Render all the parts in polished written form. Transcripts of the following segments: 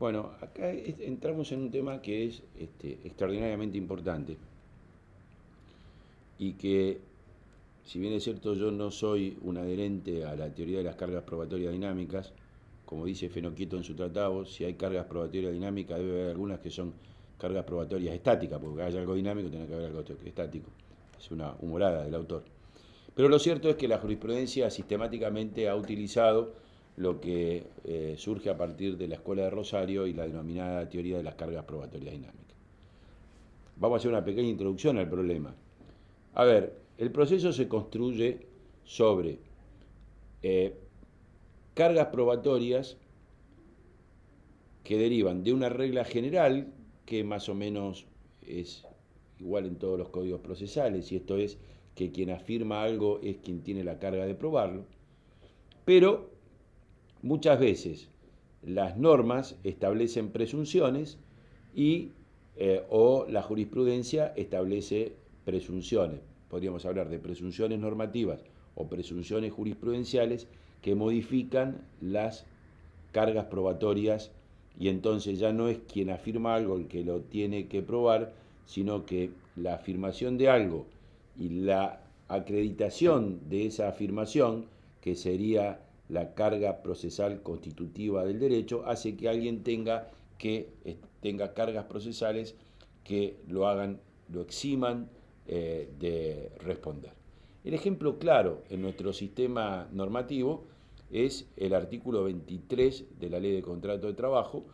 Bueno, acá entramos en un tema que es extraordinariamente importante y que, si bien es cierto, yo no soy un adherente a la teoría de las cargas probatorias dinámicas, como dice Fenoquieto en su tratado, si hay cargas probatorias dinámicas debe haber algunas que son cargas probatorias estáticas, porque haya algo dinámico tiene que haber algo estático. Es una humorada del autor. Pero lo cierto es que la jurisprudencia sistemáticamente ha utilizado lo que surge a partir de la Escuela de Rosario y la denominada teoría de las cargas probatorias dinámicas. Vamos a hacer una pequeña introducción al problema. A ver, el proceso se construye sobre cargas probatorias que derivan de una regla general que más o menos es igual en todos los códigos procesales, y esto es que quien afirma algo es quien tiene la carga de probarlo, pero muchas veces las normas establecen presunciones y o la jurisprudencia establece presunciones. Podríamos hablar de presunciones normativas o presunciones jurisprudenciales que modifican las cargas probatorias, y entonces ya no es quien afirma algo el que lo tiene que probar, sino que la afirmación de algo y la acreditación de esa afirmación, que sería la carga procesal constitutiva del derecho, hace que alguien tenga cargas procesales que lo hagan, lo eximan de responder. El ejemplo claro en nuestro sistema normativo es el artículo 23 de la Ley de Contrato de Trabajo,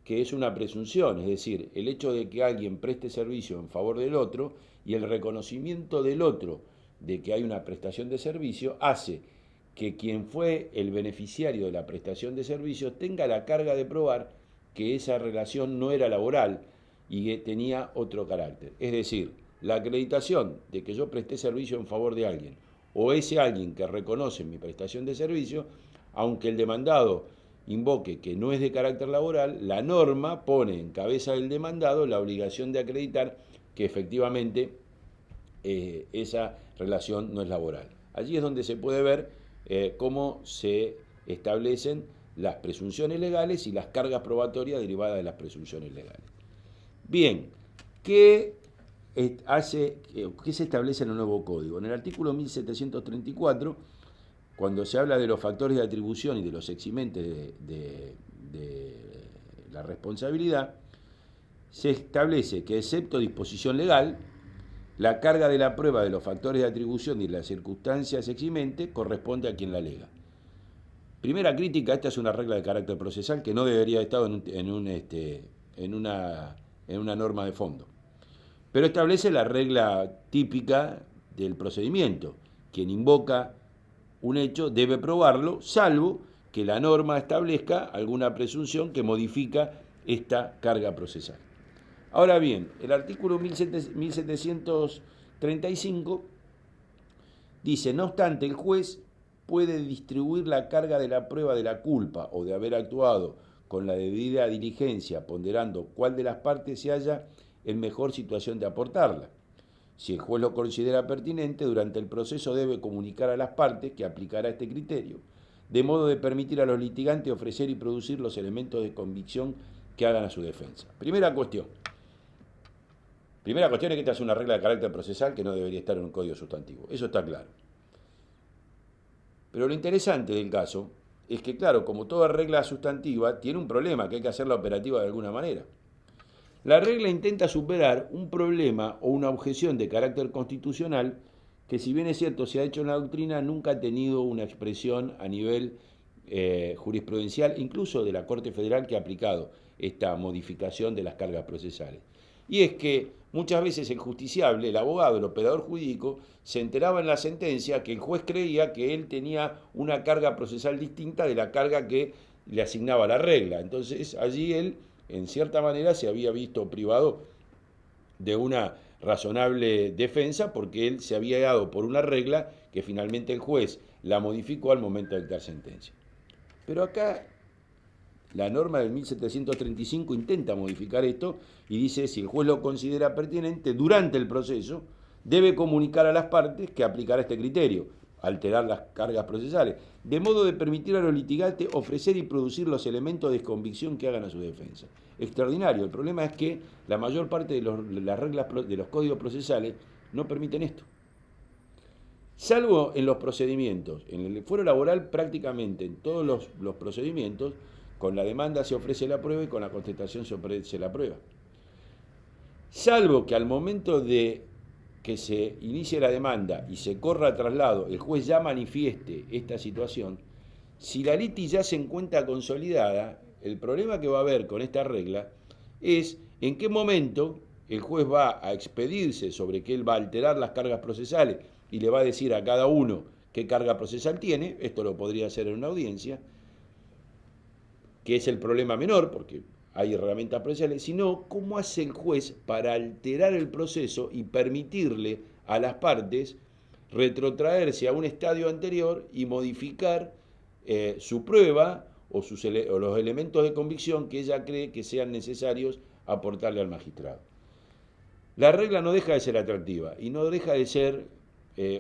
que es una presunción, es decir, el hecho de que alguien preste servicio en favor del otro y el reconocimiento del otro de que hay una prestación de servicio hace que quien fue el beneficiario de la prestación de servicio tenga la carga de probar que esa relación no era laboral y que tenía otro carácter. Es decir, la acreditación de que yo presté servicio en favor de alguien o ese alguien que reconoce mi prestación de servicio, aunque el demandado invoque que no es de carácter laboral, la norma pone en cabeza del demandado la obligación de acreditar que efectivamente esa relación no es laboral. Allí es donde se puede ver cómo se establecen las presunciones legales y las cargas probatorias derivadas de las presunciones legales. Bien, ¿qué se establece en el nuevo código? En el artículo 1734, cuando se habla de los factores de atribución y de los eximentes de la responsabilidad, se establece que, excepto disposición legal, la carga de la prueba de los factores de atribución y las circunstancias eximentes corresponde a quien la alega. Primera crítica: esta es una regla de carácter procesal que no debería haber estado en una norma de fondo. Pero establece la regla típica del procedimiento: quien invoca un hecho debe probarlo, salvo que la norma establezca alguna presunción que modifica esta carga procesal. Ahora bien, el artículo 1735 dice: no obstante, el juez puede distribuir la carga de la prueba de la culpa o de haber actuado con la debida diligencia, ponderando cuál de las partes se halla en mejor situación de aportarla. Si el juez lo considera pertinente, durante el proceso debe comunicar a las partes que aplicará este criterio, de modo de permitir a los litigantes ofrecer y producir los elementos de convicción que hagan a su defensa. Primera cuestión es que esta es una regla de carácter procesal que no debería estar en un código sustantivo. Eso está claro. Pero lo interesante del caso es que, claro, como toda regla sustantiva, tiene un problema, que hay que hacerla operativa de alguna manera. La regla intenta superar un problema o una objeción de carácter constitucional que, si bien es cierto se ha hecho en la doctrina, nunca ha tenido una expresión a nivel jurisprudencial, incluso de la Corte Federal, que ha aplicado esta modificación de las cargas procesales. Y es que muchas veces el justiciable, el abogado, el operador jurídico, se enteraba en la sentencia que el juez creía que él tenía una carga procesal distinta de la carga que le asignaba la regla. Entonces allí él, en cierta manera, se había visto privado de una razonable defensa, porque él se había dado por una regla que finalmente el juez la modificó al momento de dictar sentencia. Pero acá la norma del 1735 intenta modificar esto y dice: si el juez lo considera pertinente, durante el proceso debe comunicar a las partes que aplicará este criterio. alterar las cargas procesales, de modo de permitir a los litigantes ofrecer y producir los elementos de convicción que hagan a su defensa. Extraordinario. El problema es que la mayor parte de las reglas de los códigos procesales no permiten esto. Salvo en los procedimientos. En el fuero laboral, prácticamente en todos los procedimientos, con la demanda se ofrece la prueba y con la contestación se ofrece la prueba. Salvo que al momento de que se inicie la demanda y se corra a traslado, el juez ya manifieste esta situación, si la litis ya se encuentra consolidada, el problema que va a haber con esta regla es en qué momento el juez va a expedirse sobre que él va a alterar las cargas procesales y le va a decir a cada uno qué carga procesal tiene. Esto lo podría hacer en una audiencia, que es el problema menor, porque hay herramientas procesales, sino cómo hace el juez para alterar el proceso y permitirle a las partes retrotraerse a un estadio anterior y modificar su prueba o los elementos de convicción que ella cree que sean necesarios aportarle al magistrado. La regla no deja de ser atractiva y no deja de ser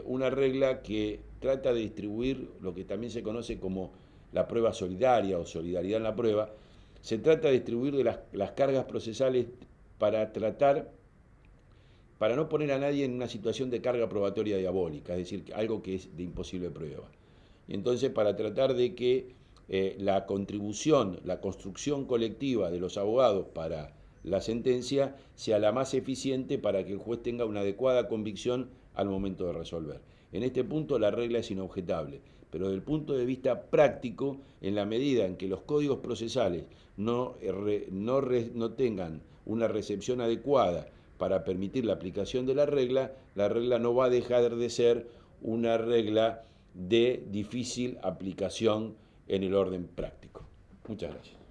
una regla que trata de distribuir lo que también se conoce como la prueba solidaria o solidaridad en la prueba. Se trata de distribuir de las cargas procesales para no poner a nadie en una situación de carga probatoria diabólica, es decir, algo que es de imposible prueba. Y entonces para tratar de que la contribución, la construcción colectiva de los abogados para la sentencia sea la más eficiente para que el juez tenga una adecuada convicción al momento de resolver. En este punto la regla es inobjetable, pero desde el punto de vista práctico, en la medida en que los códigos procesales no tengan una recepción adecuada para permitir la aplicación de la regla no va a dejar de ser una regla de difícil aplicación en el orden práctico. Muchas gracias.